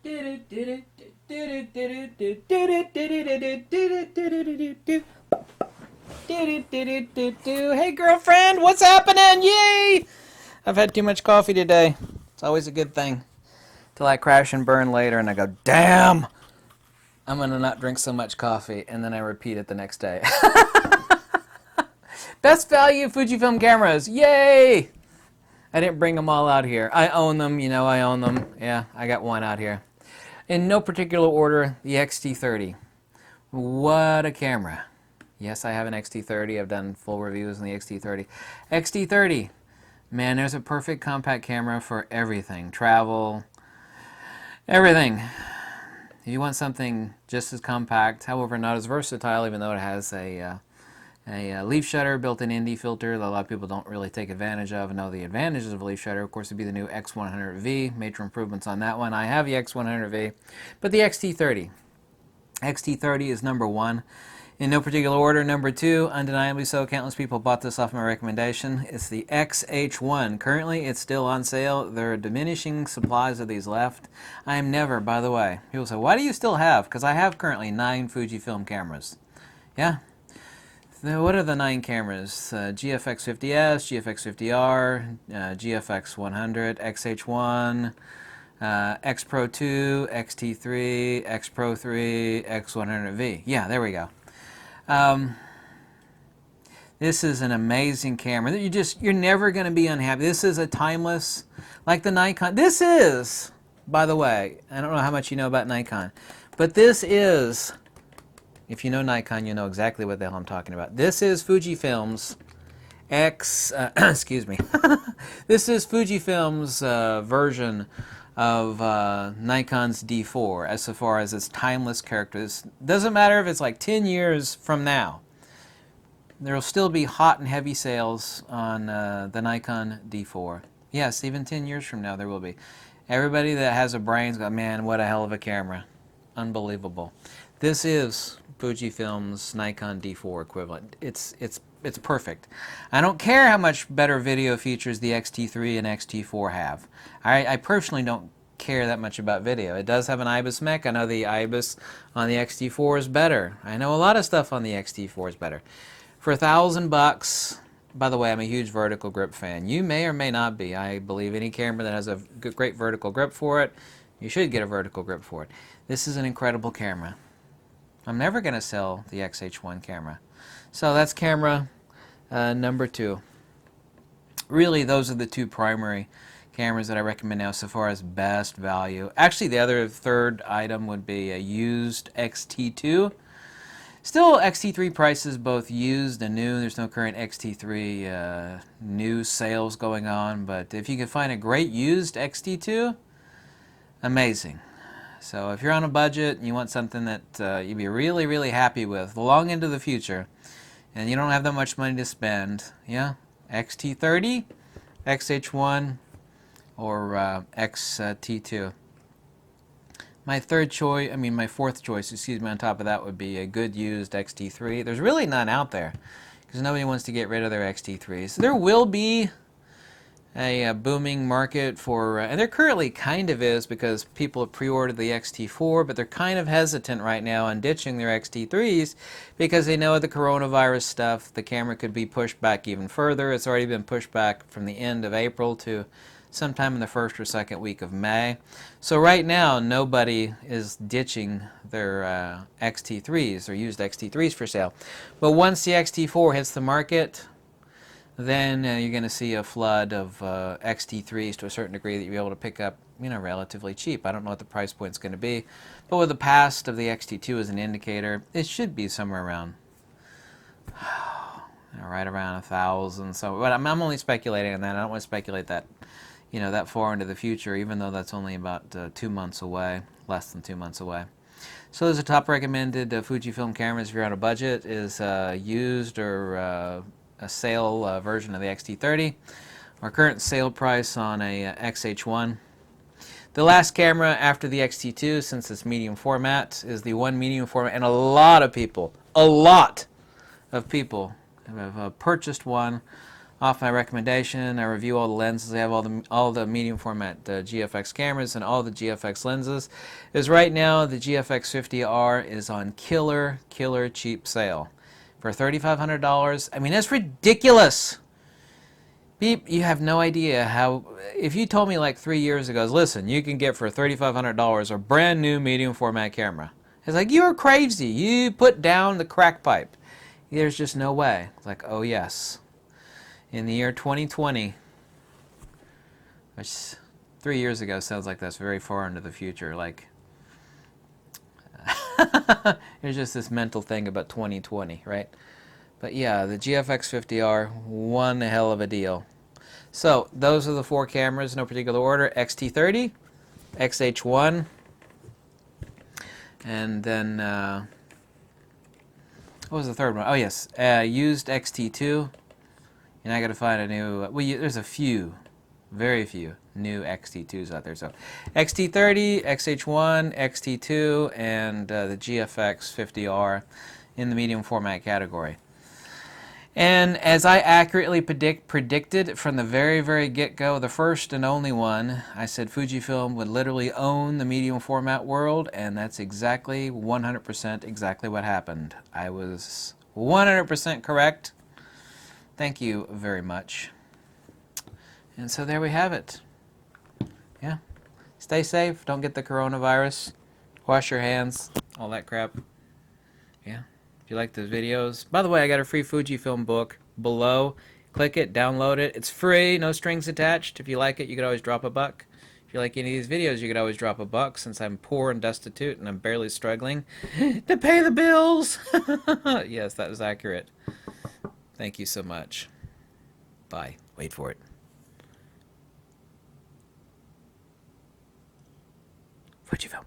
Hey girlfriend, what's happening? Yay! I've had too much coffee today. It's always a good thing. Till I crash and burn later and I go, damn! I'm gonna not drink so much coffee, and then I repeat it the next day. Best value Fujifilm cameras, yay! I didn't bring them all out here. I own them, I own them. Yeah, I got one out here. In no particular order, the XT30. What a camera. Yes, I have an XT30. I've done full reviews on the XT30. XT30, man, there's a perfect compact camera for everything. Travel, everything. If you want something just as compact, however not as versatile, even though it has a leaf shutter, built-in ND filter that a lot of people don't really take advantage of and know the advantages of a leaf shutter. Of course, would be the new X100V. Major improvements on that one. I have the X100V, but the XT30. XT30 is number one. In no particular order, number two, undeniably so, countless people bought this off my recommendation. It's the XH1. Currently, it's still on sale. There are diminishing supplies of these left. I am never, by the way. People say, why do you still have? Because I have currently 9 Fujifilm cameras. Yeah. What are the 9 cameras? GFX50S, GFX50R, GFX100, XH1, X Pro 2, XT3, X Pro 3, X100V. Yeah, there we go. This is an amazing camera. You're never going to be unhappy. This is a timeless, like the Nikon. This is, by the way, I don't know how much you know about Nikon, but this is, if you know Nikon, you know exactly what the hell I'm talking about. This is Fujifilm's excuse me. This is Fujifilm's version of Nikon's D4 as far as its timeless characters. Doesn't matter if it's like 10 years from now. There will still be hot and heavy sales on the Nikon D4. Yes, even 10 years from now there will be. Everybody that has a brain's got, man, what a hell of a camera. Unbelievable. This is Fujifilm's Nikon D4 equivalent. It's perfect. I don't care how much better video features the XT3 and XT4 have. I personally don't care that much about video. It does have an IBIS mech. I know the IBIS on the XT4 is better. I know a lot of stuff on the XT4 is better. For $1,000, by the way, I'm a huge vertical grip fan. You may or may not be. I believe any camera that has a great vertical grip for it, you should get a vertical grip for it. This is an incredible camera. I'm never going to sell the XH1 camera. So that's camera number 2. Really, those are the 2 primary cameras that I recommend now so far as best value. Actually, the other third item would be a used XT2. Still, XT3 prices both used and new. There's no current XT3 new sales going on, but if you can find a great used XT2, amazing. So if you're on a budget and you want something that you'd be really, really happy with long into the future, and you don't have that much money to spend, yeah, XT30, XH1, or XT2. My fourth choice, excuse me, on top of that would be a good used XT3. There's really none out there because nobody wants to get rid of their XT3s. There will be a booming market for, and there currently kind of is because people have pre-ordered the XT4, but they're kind of hesitant right now on ditching their XT3s because they know the coronavirus stuff, the camera could be pushed back even further. It's already been pushed back from the end of April to sometime in the first or second week of May. So right now, nobody is ditching their XT3s or used XT3s for sale. But once the XT4 hits the market, then you're going to see a flood of XT3s to a certain degree that you'll be able to pick up, relatively cheap. I don't know what the price point's going to be, but with the past of the XT2 as an indicator, it should be somewhere around, right around 1,000. So, but I'm only speculating on that. I don't want to speculate that, that far into the future, even though that's only about 2 months away, less than 2 months away. So those are top recommended Fujifilm cameras if you're on a budget, is used or a sale version of the XT30. Our current sale price on a XH1. The last camera after the XT2, since it's medium format, is the one medium format, and a lot of people have purchased one off my recommendation. I review all the lenses. I have all the medium format GFX cameras and all the GFX lenses. Is right now the GFX 50R is on killer cheap sale for $3,500. I mean, that's ridiculous. Beep, you have no idea how. If you told me like 3 years ago, listen, you can get for $3,500 a brand new medium format camera. It's like, you're crazy. You put down the crack pipe. There's just no way. It's like, oh yes. In the year 2020, which 3 years ago sounds like that's very far into the future. Like, there's just this mental thing about 2020, right? But yeah, the GFX 50R, one hell of a deal. So those are the 4 cameras, no particular order: XT30, XH1, and then what was the third one? Oh yes, used XT2. And I got to find a new. Well, there's a few, very few new XT2s out there. So XT30, XH1, XT2, and the GFX 50R in the medium format category. And as I accurately predicted from the very get-go, the first and only one, I said Fujifilm would literally own the medium format world, and that's exactly 100% exactly what happened. I was 100% correct. Thank you very much. And so there we have it. Yeah. Stay safe. Don't get the coronavirus. Wash your hands. All that crap. Yeah. If you like the videos. By the way, I got a free Fujifilm book below. Click it, download it. It's free, no strings attached. If you like it, you could always drop $1. If you like any of these videos, you could always drop $1, since I'm poor and destitute and I'm barely struggling to pay the bills. Yes, that was accurate. Thank you so much. Bye. Wait for it. Fujifilm.